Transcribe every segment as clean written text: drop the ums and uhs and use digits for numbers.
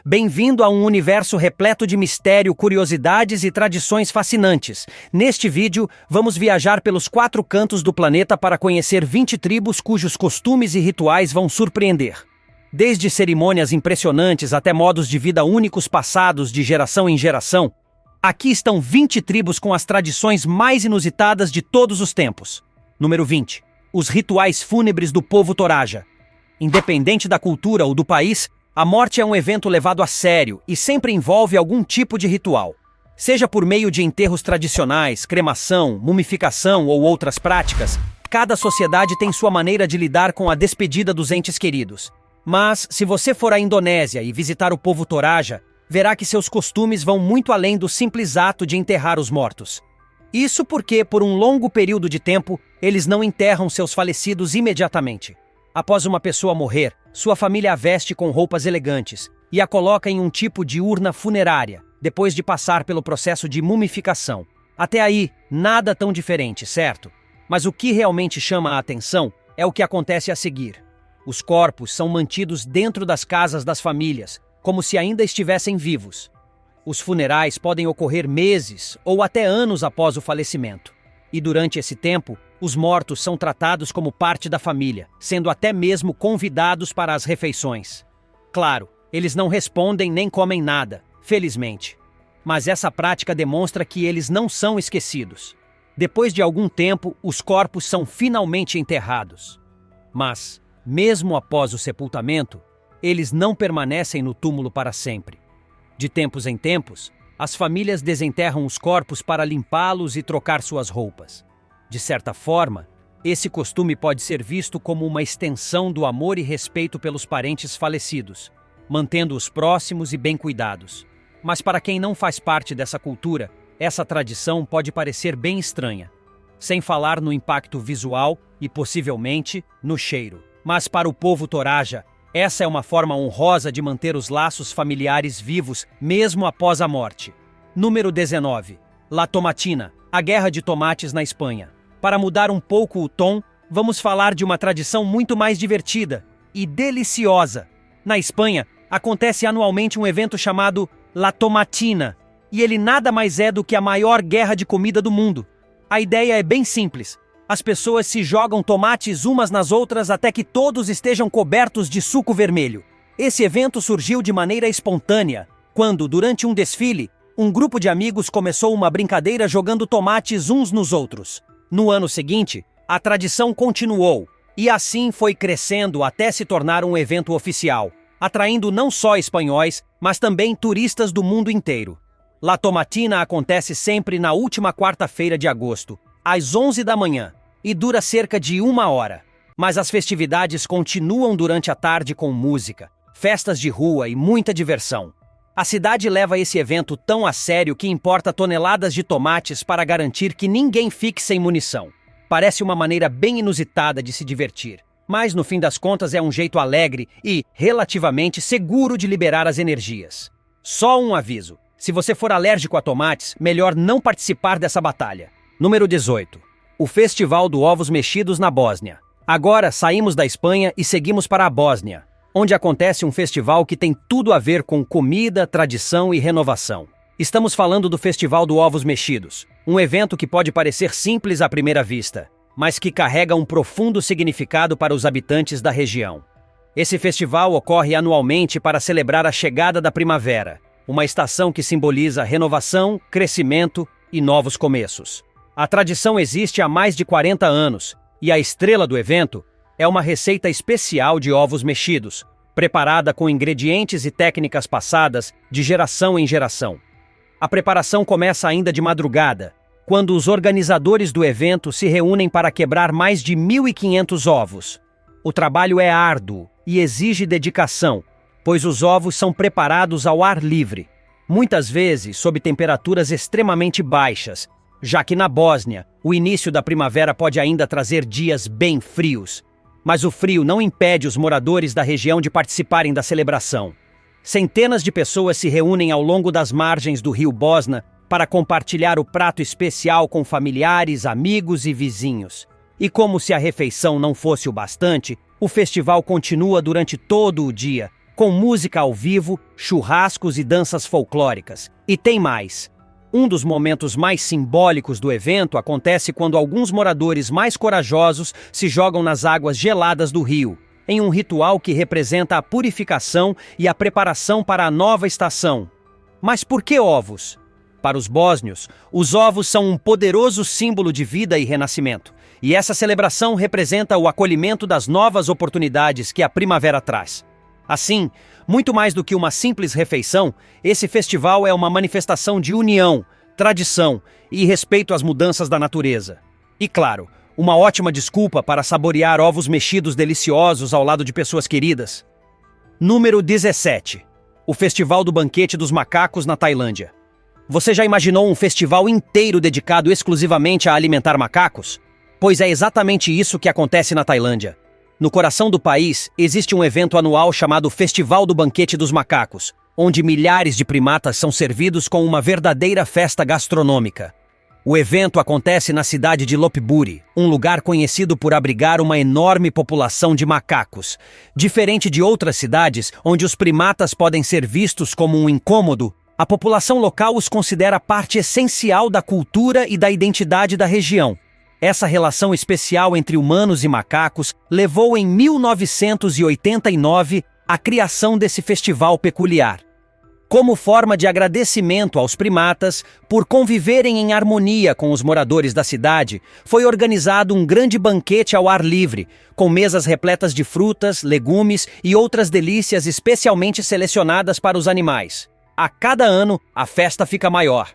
Bem-vindo a um universo repleto de mistério, curiosidades e tradições fascinantes. Neste vídeo, vamos viajar pelos 4 cantos do planeta para conhecer 20 tribos cujos costumes e rituais vão surpreender. Desde cerimônias impressionantes até modos de vida únicos passados de geração em geração, aqui estão 20 tribos com as tradições mais inusitadas de todos os tempos. Número 20. Os rituais fúnebres do povo Toraja. Independente da cultura ou do país, a morte é um evento levado a sério e sempre envolve algum tipo de ritual. Seja por meio de enterros tradicionais, cremação, mumificação ou outras práticas, cada sociedade tem sua maneira de lidar com a despedida dos entes queridos. Mas, se você for à Indonésia e visitar o povo Toraja, verá que seus costumes vão muito além do simples ato de enterrar os mortos. Isso porque, por um longo período de tempo, eles não enterram seus falecidos imediatamente. Após uma pessoa morrer, sua família a veste com roupas elegantes e a coloca em um tipo de urna funerária, depois de passar pelo processo de mumificação. Até aí, nada tão diferente, certo? Mas o que realmente chama a atenção é o que acontece a seguir. Os corpos são mantidos dentro das casas das famílias, como se ainda estivessem vivos. Os funerais podem ocorrer meses ou até anos após o falecimento. E durante esse tempo, os mortos são tratados como parte da família, sendo até mesmo convidados para as refeições. Claro, eles não respondem nem comem nada, felizmente. Mas essa prática demonstra que eles não são esquecidos. Depois de algum tempo, os corpos são finalmente enterrados. Mas, mesmo após o sepultamento, eles não permanecem no túmulo para sempre. De tempos em tempos, as famílias desenterram os corpos para limpá-los e trocar suas roupas. De certa forma, esse costume pode ser visto como uma extensão do amor e respeito pelos parentes falecidos, mantendo-os próximos e bem cuidados. Mas para quem não faz parte dessa cultura, essa tradição pode parecer bem estranha, sem falar no impacto visual e, possivelmente, no cheiro. Mas para o povo Toraja, essa é uma forma honrosa de manter os laços familiares vivos mesmo após a morte. Número 19. La Tomatina, a Guerra de Tomates na Espanha. Para mudar um pouco o tom, vamos falar de uma tradição muito mais divertida e deliciosa. Na Espanha, acontece anualmente um evento chamado La Tomatina, e ele nada mais é do que a maior guerra de comida do mundo. A ideia é bem simples. As pessoas se jogam tomates umas nas outras até que todos estejam cobertos de suco vermelho. Esse evento surgiu de maneira espontânea, quando, durante um desfile, um grupo de amigos começou uma brincadeira jogando tomates uns nos outros. No ano seguinte, a tradição continuou, e assim foi crescendo até se tornar um evento oficial, atraindo não só espanhóis, mas também turistas do mundo inteiro. La Tomatina acontece sempre na última quarta-feira de agosto, às 11 da manhã, e dura cerca de 1 hora. Mas as festividades continuam durante a tarde com música, festas de rua e muita diversão. A cidade leva esse evento tão a sério que importa toneladas de tomates para garantir que ninguém fique sem munição. Parece uma maneira bem inusitada de se divertir, mas no fim das contas é um jeito alegre e, relativamente, seguro de liberar as energias. Só um aviso: se você for alérgico a tomates, melhor não participar dessa batalha. Número 18. O Festival do Ovos Mexidos na Bósnia. Agora saímos da Espanha e seguimos para a Bósnia, onde acontece um festival que tem tudo a ver com comida, tradição e renovação. Estamos falando do Festival do Ovos Mexidos, um evento que pode parecer simples à primeira vista, mas que carrega um profundo significado para os habitantes da região. Esse festival ocorre anualmente para celebrar a chegada da primavera, uma estação que simboliza renovação, crescimento e novos começos. A tradição existe há mais de 40 anos, e a estrela do evento é uma receita especial de ovos mexidos, preparada com ingredientes e técnicas passadas de geração em geração. A preparação começa ainda de madrugada, quando os organizadores do evento se reúnem para quebrar mais de 1.500 ovos. O trabalho é árduo e exige dedicação, pois os ovos são preparados ao ar livre, muitas vezes sob temperaturas extremamente baixas, já que na Bósnia, o início da primavera pode ainda trazer dias bem frios. Mas o frio não impede os moradores da região de participarem da celebração. Centenas de pessoas se reúnem ao longo das margens do rio Bosna para compartilhar o prato especial com familiares, amigos e vizinhos. E como se a refeição não fosse o bastante, o festival continua durante todo o dia, com música ao vivo, churrascos e danças folclóricas. E tem mais. Um dos momentos mais simbólicos do evento acontece quando alguns moradores mais corajosos se jogam nas águas geladas do rio, em um ritual que representa a purificação e a preparação para a nova estação. Mas por que ovos? Para os bósnios, os ovos são um poderoso símbolo de vida e renascimento, e essa celebração representa o acolhimento das novas oportunidades que a primavera traz. Assim, muito mais do que uma simples refeição, esse festival é uma manifestação de união, tradição e respeito às mudanças da natureza. E claro, uma ótima desculpa para saborear ovos mexidos deliciosos ao lado de pessoas queridas. Número 17. O Festival do Banquete dos Macacos na Tailândia. Você já imaginou um festival inteiro dedicado exclusivamente a alimentar macacos? Pois é exatamente isso que acontece na Tailândia. No coração do país, existe um evento anual chamado Festival do Banquete dos Macacos, onde milhares de primatas são servidos com uma verdadeira festa gastronômica. O evento acontece na cidade de Lopburi, um lugar conhecido por abrigar uma enorme população de macacos. Diferente de outras cidades, onde os primatas podem ser vistos como um incômodo, a população local os considera parte essencial da cultura e da identidade da região. Essa relação especial entre humanos e macacos levou em 1989 à criação desse festival peculiar. Como forma de agradecimento aos primatas por conviverem em harmonia com os moradores da cidade, foi organizado um grande banquete ao ar livre, com mesas repletas de frutas, legumes e outras delícias especialmente selecionadas para os animais. A cada ano, a festa fica maior.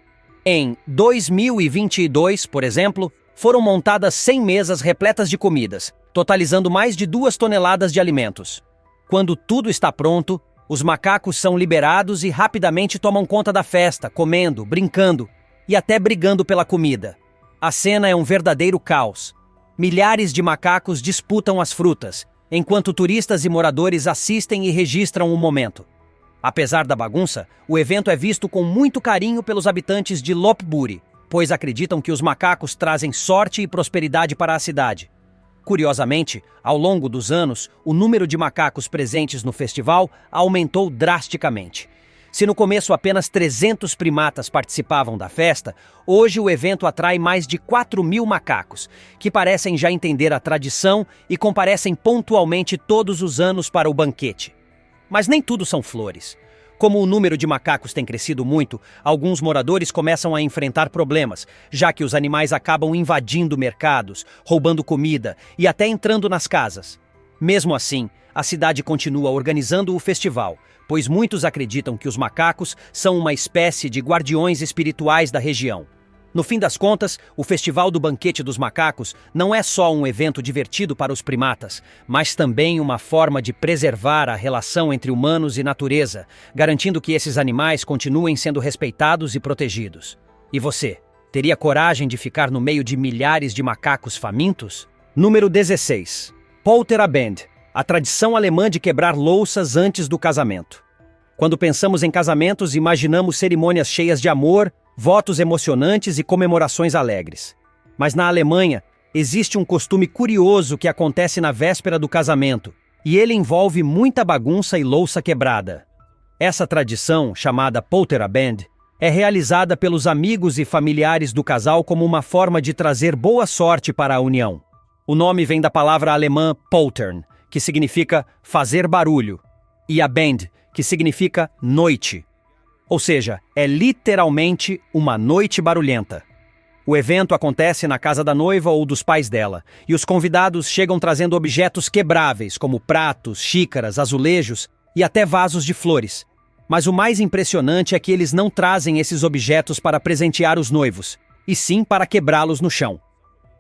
Em 2022, por exemplo, foram montadas 100 mesas repletas de comidas, totalizando mais de 2 toneladas de alimentos. Quando tudo está pronto, os macacos são liberados e rapidamente tomam conta da festa, comendo, brincando e até brigando pela comida. A cena é um verdadeiro caos. Milhares de macacos disputam as frutas, enquanto turistas e moradores assistem e registram o momento. Apesar da bagunça, o evento é visto com muito carinho pelos habitantes de Lopburi, pois acreditam que os macacos trazem sorte e prosperidade para a cidade. Curiosamente, ao longo dos anos, o número de macacos presentes no festival aumentou drasticamente. Se no começo apenas 300 primatas participavam da festa, hoje o evento atrai mais de 4.000 macacos, que parecem já entender a tradição e comparecem pontualmente todos os anos para o banquete. Mas nem tudo são flores. Como o número de macacos tem crescido muito, alguns moradores começam a enfrentar problemas, já que os animais acabam invadindo mercados, roubando comida e até entrando nas casas. Mesmo assim, a cidade continua organizando o festival, pois muitos acreditam que os macacos são uma espécie de guardiões espirituais da região. No fim das contas, o Festival do Banquete dos Macacos não é só um evento divertido para os primatas, mas também uma forma de preservar a relação entre humanos e natureza, garantindo que esses animais continuem sendo respeitados e protegidos. E você, teria coragem de ficar no meio de milhares de macacos famintos? Número 16. Polterabend, a tradição alemã de quebrar louças antes do casamento. Quando pensamos em casamentos, imaginamos cerimônias cheias de amor, votos emocionantes e comemorações alegres. Mas na Alemanha, existe um costume curioso que acontece na véspera do casamento, e ele envolve muita bagunça e louça quebrada. Essa tradição, chamada Polterabend, é realizada pelos amigos e familiares do casal como uma forma de trazer boa sorte para a união. O nome vem da palavra alemã Poltern, que significa fazer barulho, e Abend, que significa noite. Ou seja, é literalmente uma noite barulhenta. O evento acontece na casa da noiva ou dos pais dela, e os convidados chegam trazendo objetos quebráveis, como pratos, xícaras, azulejos e até vasos de flores. Mas o mais impressionante é que eles não trazem esses objetos para presentear os noivos, e sim para quebrá-los no chão.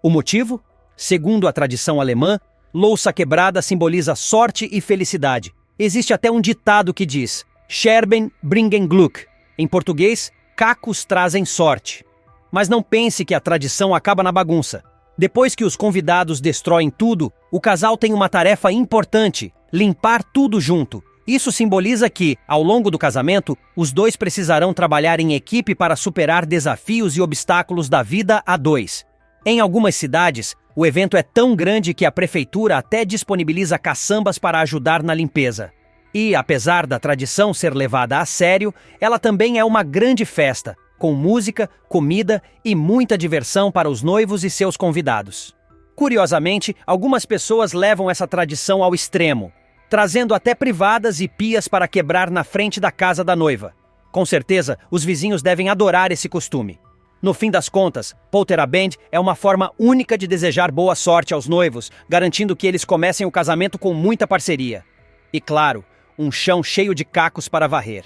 O motivo? Segundo a tradição alemã, louça quebrada simboliza sorte e felicidade. Existe até um ditado que diz: Scherben bringen Glück. Em português, cacos trazem sorte. Mas não pense que a tradição acaba na bagunça. Depois que os convidados destroem tudo, o casal tem uma tarefa importante: limpar tudo junto. Isso simboliza que, ao longo do casamento, os dois precisarão trabalhar em equipe para superar desafios e obstáculos da vida a dois. Em algumas cidades, o evento é tão grande que a prefeitura até disponibiliza caçambas para ajudar na limpeza. E, apesar da tradição ser levada a sério, ela também é uma grande festa, com música, comida e muita diversão para os noivos e seus convidados. Curiosamente, algumas pessoas levam essa tradição ao extremo, trazendo até privadas e pias para quebrar na frente da casa da noiva. Com certeza, os vizinhos devem adorar esse costume. No fim das contas, polterabend é uma forma única de desejar boa sorte aos noivos, garantindo que eles comecem o casamento com muita parceria. E claro, um chão cheio de cacos para varrer.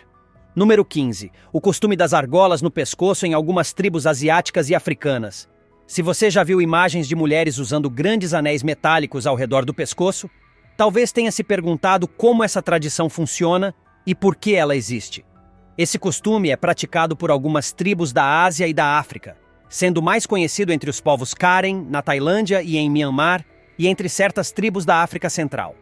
Número 15. O costume das argolas no pescoço em algumas tribos asiáticas e africanas. Se você já viu imagens de mulheres usando grandes anéis metálicos ao redor do pescoço, talvez tenha se perguntado como essa tradição funciona e por que ela existe. Esse costume é praticado por algumas tribos da Ásia e da África, sendo mais conhecido entre os povos Karen, na Tailândia e em Myanmar, e entre certas tribos da África Central.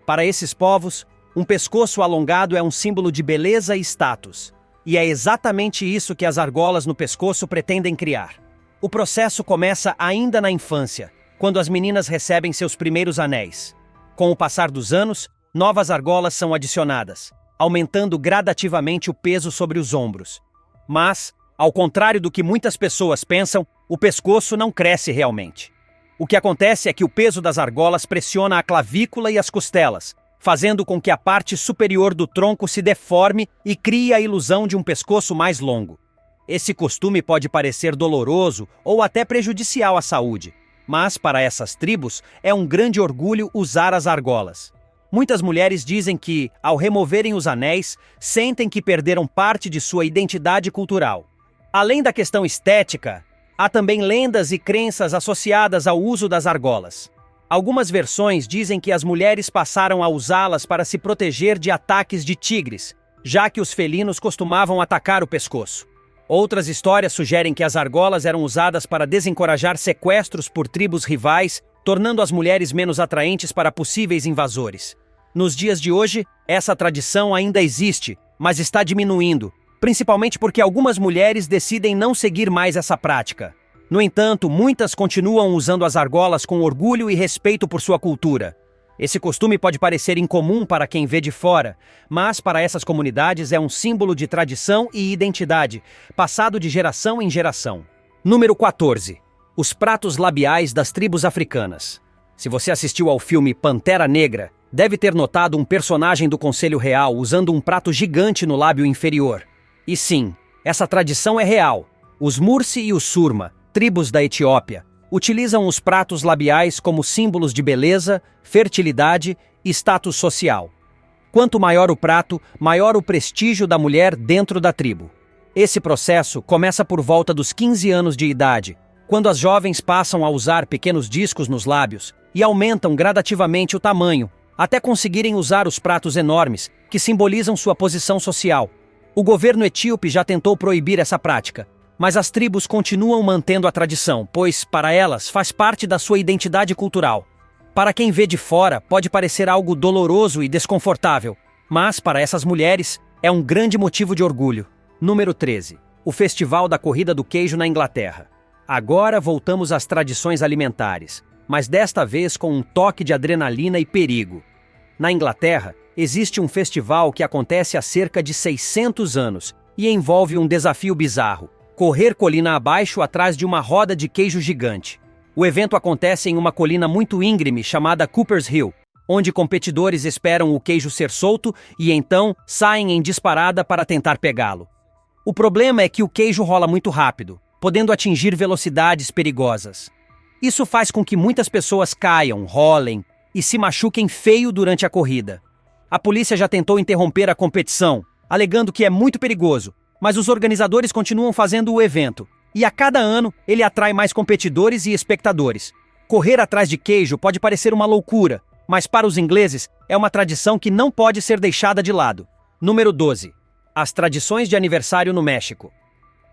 Para esses povos, um pescoço alongado é um símbolo de beleza e status, e é exatamente isso que as argolas no pescoço pretendem criar. O processo começa ainda na infância, quando as meninas recebem seus primeiros anéis. Com o passar dos anos, novas argolas são adicionadas, aumentando gradativamente o peso sobre os ombros. Mas, ao contrário do que muitas pessoas pensam, o pescoço não cresce realmente. O que acontece é que o peso das argolas pressiona a clavícula e as costelas, fazendo com que a parte superior do tronco se deforme e crie a ilusão de um pescoço mais longo. Esse costume pode parecer doloroso ou até prejudicial à saúde, mas para essas tribos é um grande orgulho usar as argolas. Muitas mulheres dizem que, ao removerem os anéis, sentem que perderam parte de sua identidade cultural. Além da questão estética, há também lendas e crenças associadas ao uso das argolas. Algumas versões dizem que as mulheres passaram a usá-las para se proteger de ataques de tigres, já que os felinos costumavam atacar o pescoço. Outras histórias sugerem que as argolas eram usadas para desencorajar sequestros por tribos rivais, tornando as mulheres menos atraentes para possíveis invasores. Nos dias de hoje, essa tradição ainda existe, mas está diminuindo, principalmente porque algumas mulheres decidem não seguir mais essa prática. No entanto, muitas continuam usando as argolas com orgulho e respeito por sua cultura. Esse costume pode parecer incomum para quem vê de fora, mas para essas comunidades é um símbolo de tradição e identidade, passado de geração em geração. Número 14. Os pratos labiais das tribos africanas. Se você assistiu ao filme Pantera Negra, deve ter notado um personagem do Conselho Real usando um prato gigante no lábio inferior. E sim, essa tradição é real. Os Mursi e os Surma, tribos da Etiópia, utilizam os pratos labiais como símbolos de beleza, fertilidade e status social. Quanto maior o prato, maior o prestígio da mulher dentro da tribo. Esse processo começa por volta dos 15 anos de idade, quando as jovens passam a usar pequenos discos nos lábios e aumentam gradativamente o tamanho, até conseguirem usar os pratos enormes, que simbolizam sua posição social. O governo etíope já tentou proibir essa prática, mas as tribos continuam mantendo a tradição, pois, para elas, faz parte da sua identidade cultural. Para quem vê de fora, pode parecer algo doloroso e desconfortável, mas, para essas mulheres, é um grande motivo de orgulho. Número 13. O Festival da Corrida do Queijo na Inglaterra. Agora voltamos às tradições alimentares, mas desta vez com um toque de adrenalina e perigo. Na Inglaterra, existe um festival que acontece há cerca de 600 anos e envolve um desafio bizarro: correr colina abaixo atrás de uma roda de queijo gigante. O evento acontece em uma colina muito íngreme chamada Cooper's Hill, onde competidores esperam o queijo ser solto e então saem em disparada para tentar pegá-lo. O problema é que o queijo rola muito rápido, podendo atingir velocidades perigosas. Isso faz com que muitas pessoas caiam, rolem e se machuquem feio durante a corrida. A polícia já tentou interromper a competição, alegando que é muito perigoso, mas os organizadores continuam fazendo o evento, e a cada ano ele atrai mais competidores e espectadores. Correr atrás de queijo pode parecer uma loucura, mas para os ingleses é uma tradição que não pode ser deixada de lado. Número 12. As tradições de aniversário no México.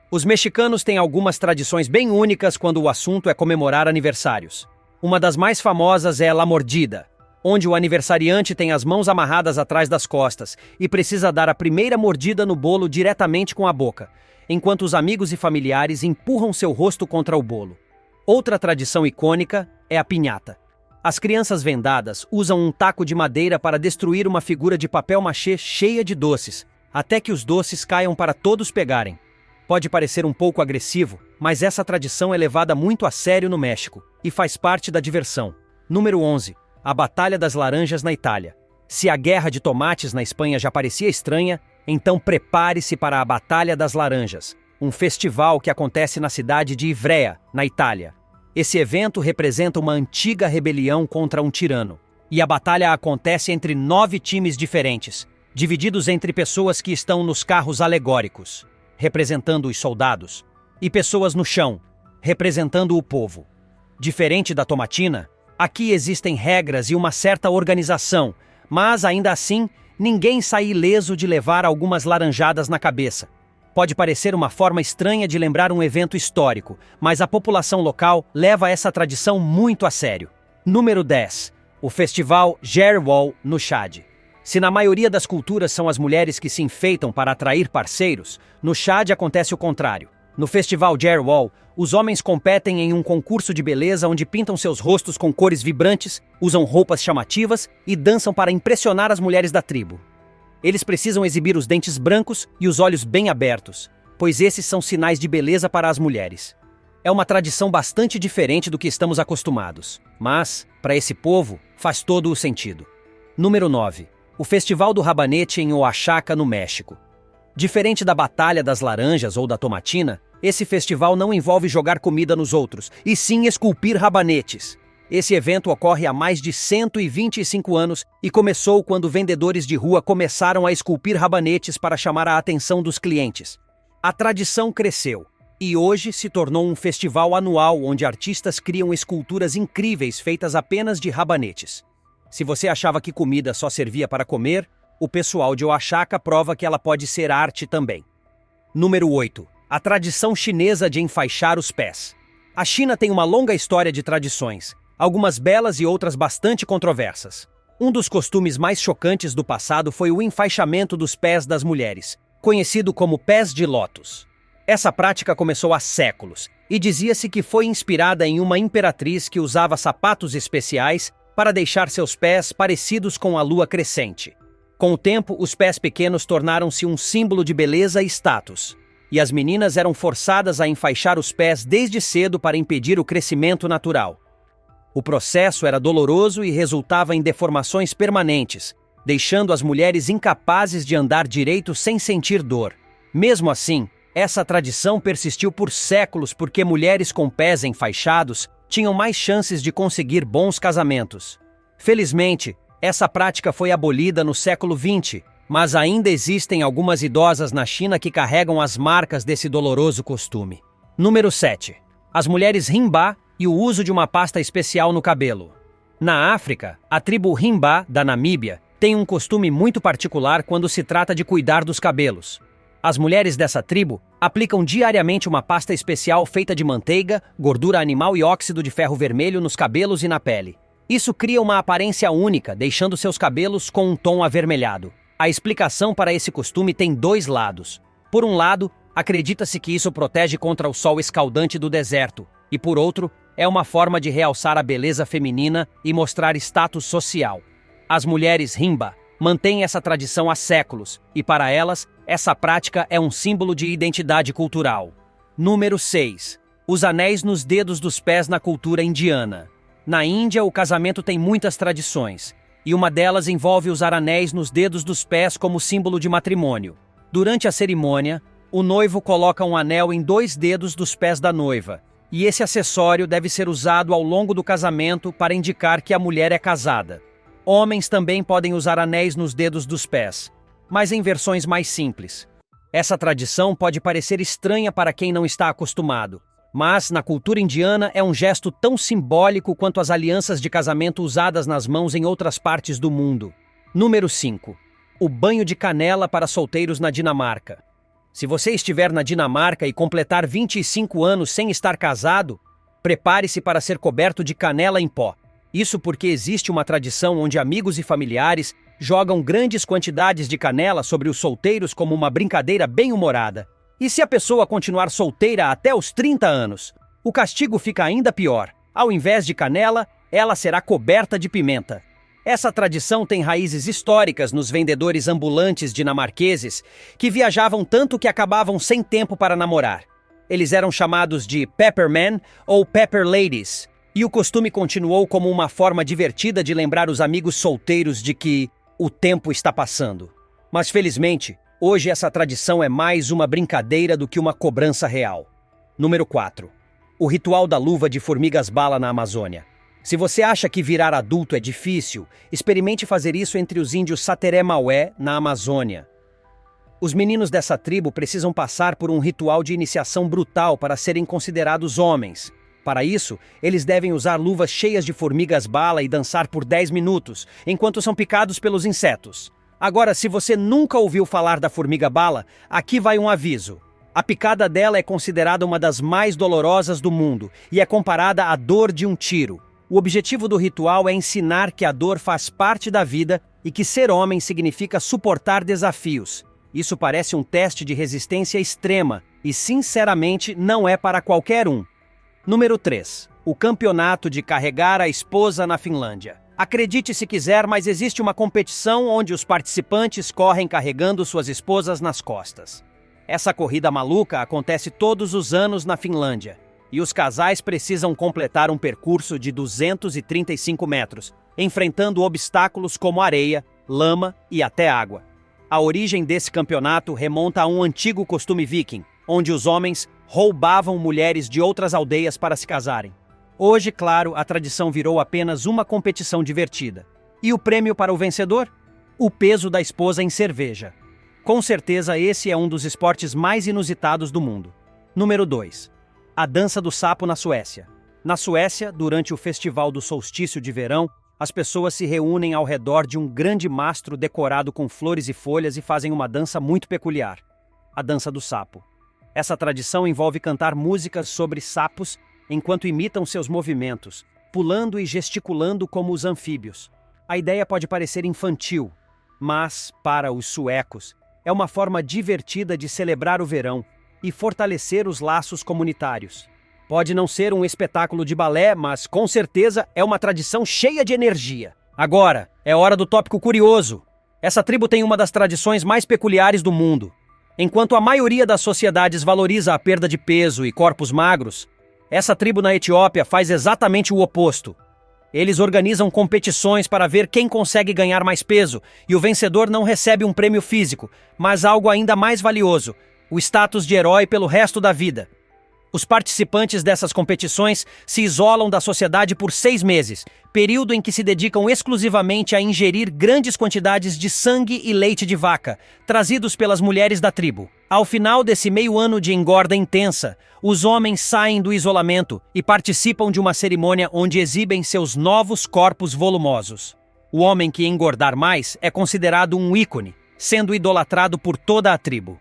Os mexicanos têm algumas tradições bem únicas quando o assunto é comemorar aniversários. Uma das mais famosas é La Mordida, onde o aniversariante tem as mãos amarradas atrás das costas e precisa dar a primeira mordida no bolo diretamente com a boca, enquanto os amigos e familiares empurram seu rosto contra o bolo. Outra tradição icônica é a piñata. As crianças vendadas usam um taco de madeira para destruir uma figura de papel machê cheia de doces, até que os doces caiam para todos pegarem. Pode parecer um pouco agressivo, mas essa tradição é levada muito a sério no México e faz parte da diversão. Número 11. A Batalha das Laranjas na Itália. Se a Guerra de Tomates na Espanha já parecia estranha, então prepare-se para a Batalha das Laranjas, um festival que acontece na cidade de Ivrea, na Itália. Esse evento representa uma antiga rebelião contra um tirano, e a batalha acontece entre 9 times diferentes, divididos entre pessoas que estão nos carros alegóricos, representando os soldados, e pessoas no chão, representando o povo. Diferente da tomatina, aqui existem regras e uma certa organização, mas ainda assim, ninguém sai ileso de levar algumas laranjadas na cabeça. Pode parecer uma forma estranha de lembrar um evento histórico, mas a população local leva essa tradição muito a sério. Número 10. O Festival Jerwal no Chad. Se na maioria das culturas são as mulheres que se enfeitam para atrair parceiros, no Chad acontece o contrário. No Festival Jerwal, os homens competem em um concurso de beleza onde pintam seus rostos com cores vibrantes, usam roupas chamativas e dançam para impressionar as mulheres da tribo. Eles precisam exibir os dentes brancos e os olhos bem abertos, pois esses são sinais de beleza para as mulheres. É uma tradição bastante diferente do que estamos acostumados, mas, para esse povo, faz todo o sentido. Número 9. O Festival do Rabanete em Oaxaca, no México. Diferente da Batalha das Laranjas ou da Tomatina, esse festival não envolve jogar comida nos outros, e sim esculpir rabanetes. Esse evento ocorre há mais de 125 anos e começou quando vendedores de rua começaram a esculpir rabanetes para chamar a atenção dos clientes. A tradição cresceu e hoje se tornou um festival anual onde artistas criam esculturas incríveis feitas apenas de rabanetes. Se você achava que comida só servia para comer, o pessoal de Oaxaca prova que ela pode ser arte também. Número 8. A tradição chinesa de enfaixar os pés. A China tem uma longa história de tradições, algumas belas e outras bastante controversas. Um dos costumes mais chocantes do passado foi o enfaixamento dos pés das mulheres, conhecido como pés de lótus. Essa prática começou há séculos e dizia-se que foi inspirada em uma imperatriz que usava sapatos especiais para deixar seus pés parecidos com a lua crescente. Com o tempo, os pés pequenos tornaram-se um símbolo de beleza e status, e as meninas eram forçadas a enfaixar os pés desde cedo para impedir o crescimento natural. O processo era doloroso e resultava em deformações permanentes, deixando as mulheres incapazes de andar direito sem sentir dor. Mesmo assim, essa tradição persistiu por séculos porque mulheres com pés enfaixados tinham mais chances de conseguir bons casamentos. Felizmente, essa prática foi abolida no século XX, mas ainda existem algumas idosas na China que carregam as marcas desse doloroso costume. Número 7. As mulheres Rimba e o uso de uma pasta especial no cabelo. Na África, a tribo Rimba, da Namíbia, tem um costume muito particular quando se trata de cuidar dos cabelos. As mulheres dessa tribo aplicam diariamente uma pasta especial feita de manteiga, gordura animal e óxido de ferro vermelho nos cabelos e na pele. Isso cria uma aparência única, deixando seus cabelos com um tom avermelhado. A explicação para esse costume tem dois lados. Por um lado, acredita-se que isso protege contra o sol escaldante do deserto, e por outro, é uma forma de realçar a beleza feminina e mostrar status social. As mulheres Rimba mantêm essa tradição há séculos, e para elas, essa prática é um símbolo de identidade cultural. Número 6. Os anéis nos dedos dos pés na cultura indiana. Na Índia, o casamento tem muitas tradições, e uma delas envolve usar anéis nos dedos dos pés como símbolo de matrimônio. Durante a cerimônia, o noivo coloca um anel em 2 dedos dos pés da noiva, e esse acessório deve ser usado ao longo do casamento para indicar que a mulher é casada. Homens também podem usar anéis nos dedos dos pés, mas em versões mais simples. Essa tradição pode parecer estranha para quem não está acostumado, mas na cultura indiana é um gesto tão simbólico quanto as alianças de casamento usadas nas mãos em outras partes do mundo. Número 5. O banho de canela para solteiros na Dinamarca. Se você estiver na Dinamarca e completar 25 anos sem estar casado, prepare-se para ser coberto de canela em pó. Isso porque existe uma tradição onde amigos e familiares jogam grandes quantidades de canela sobre os solteiros como uma brincadeira bem-humorada. E se a pessoa continuar solteira até os 30 anos, o castigo fica ainda pior. Ao invés de canela, ela será coberta de pimenta. Essa tradição tem raízes históricas nos vendedores ambulantes dinamarqueses que viajavam tanto que acabavam sem tempo para namorar. Eles eram chamados de Peppermen ou Pepper Ladies, e o costume continuou como uma forma divertida de lembrar os amigos solteiros de que o tempo está passando. Mas felizmente, hoje essa tradição é mais uma brincadeira do que uma cobrança real. Número 4. O ritual da luva de formigas-bala na Amazônia. Se você acha que virar adulto é difícil, experimente fazer isso entre os índios Sateré-Maué, na Amazônia. Os meninos dessa tribo precisam passar por um ritual de iniciação brutal para serem considerados homens. Para isso, eles devem usar luvas cheias de formigas-bala e dançar por 10 minutos, enquanto são picados pelos insetos. Agora, se você nunca ouviu falar da formiga-bala, aqui vai um aviso. A picada dela é considerada uma das mais dolorosas do mundo e é comparada à dor de um tiro. O objetivo do ritual é ensinar que a dor faz parte da vida e que ser homem significa suportar desafios. Isso parece um teste de resistência extrema e, sinceramente, não é para qualquer um. Número 3. O campeonato de carregar a esposa na Finlândia. Acredite se quiser, mas existe uma competição onde os participantes correm carregando suas esposas nas costas. Essa corrida maluca acontece todos os anos na Finlândia. E os casais precisam completar um percurso de 235 metros, enfrentando obstáculos como areia, lama e até água. A origem desse campeonato remonta a um antigo costume viking, onde os homens roubavam mulheres de outras aldeias para se casarem. Hoje, claro, a tradição virou apenas uma competição divertida. E o prêmio para o vencedor? O peso da esposa em cerveja. Com certeza esse é um dos esportes mais inusitados do mundo. Número 2. A dança do sapo na Suécia. Na Suécia, durante o festival do solstício de verão, as pessoas se reúnem ao redor de um grande mastro decorado com flores e folhas e fazem uma dança muito peculiar. A dança do sapo. Essa tradição envolve cantar músicas sobre sapos enquanto imitam seus movimentos, pulando e gesticulando como os anfíbios. A ideia pode parecer infantil, mas, para os suecos, é uma forma divertida de celebrar o verão e fortalecer os laços comunitários. Pode não ser um espetáculo de balé, mas com certeza é uma tradição cheia de energia. Agora, é hora do tópico curioso. Essa tribo tem uma das tradições mais peculiares do mundo. Enquanto a maioria das sociedades valoriza a perda de peso e corpos magros, essa tribo na Etiópia faz exatamente o oposto. Eles organizam competições para ver quem consegue ganhar mais peso, e o vencedor não recebe um prêmio físico, mas algo ainda mais valioso: o status de herói pelo resto da vida. Os participantes dessas competições se isolam da sociedade por 6 meses, período em que se dedicam exclusivamente a ingerir grandes quantidades de sangue e leite de vaca, trazidos pelas mulheres da tribo. Ao final desse meio ano de engorda intensa, os homens saem do isolamento e participam de uma cerimônia onde exibem seus novos corpos volumosos. O homem que engordar mais é considerado um ícone, sendo idolatrado por toda a tribo.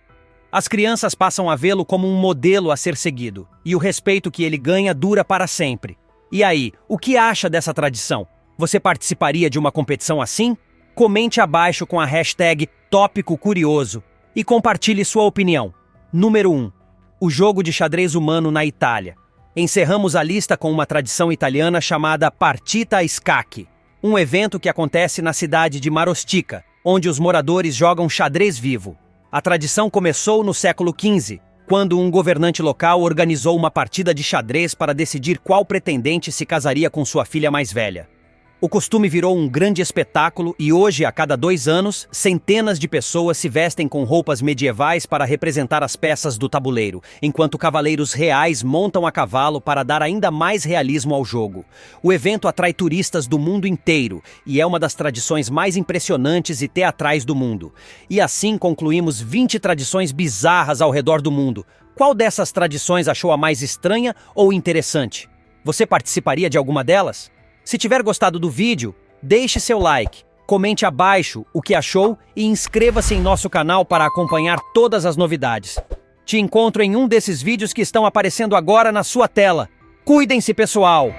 As crianças passam a vê-lo como um modelo a ser seguido, e o respeito que ele ganha dura para sempre. E aí, o que acha dessa tradição? Você participaria de uma competição assim? Comente abaixo com a hashtag Tópico Curioso e compartilhe sua opinião. Número 1. O jogo de xadrez humano na Itália. Encerramos a lista com uma tradição italiana chamada Partita a Scacchi, um evento que acontece na cidade de Marostica, onde os moradores jogam xadrez vivo. A tradição começou no século XV, quando um governante local organizou uma partida de xadrez para decidir qual pretendente se casaria com sua filha mais velha. O costume virou um grande espetáculo e hoje, a cada 2 anos, centenas de pessoas se vestem com roupas medievais para representar as peças do tabuleiro, enquanto cavaleiros reais montam a cavalo para dar ainda mais realismo ao jogo. O evento atrai turistas do mundo inteiro e é uma das tradições mais impressionantes e teatrais do mundo. E assim concluímos 20 tradições bizarras ao redor do mundo. Qual dessas tradições achou a mais estranha ou interessante? Você participaria de alguma delas? Se tiver gostado do vídeo, deixe seu like, comente abaixo o que achou e inscreva-se em nosso canal para acompanhar todas as novidades. Te encontro em um desses vídeos que estão aparecendo agora na sua tela. Cuidem-se, pessoal!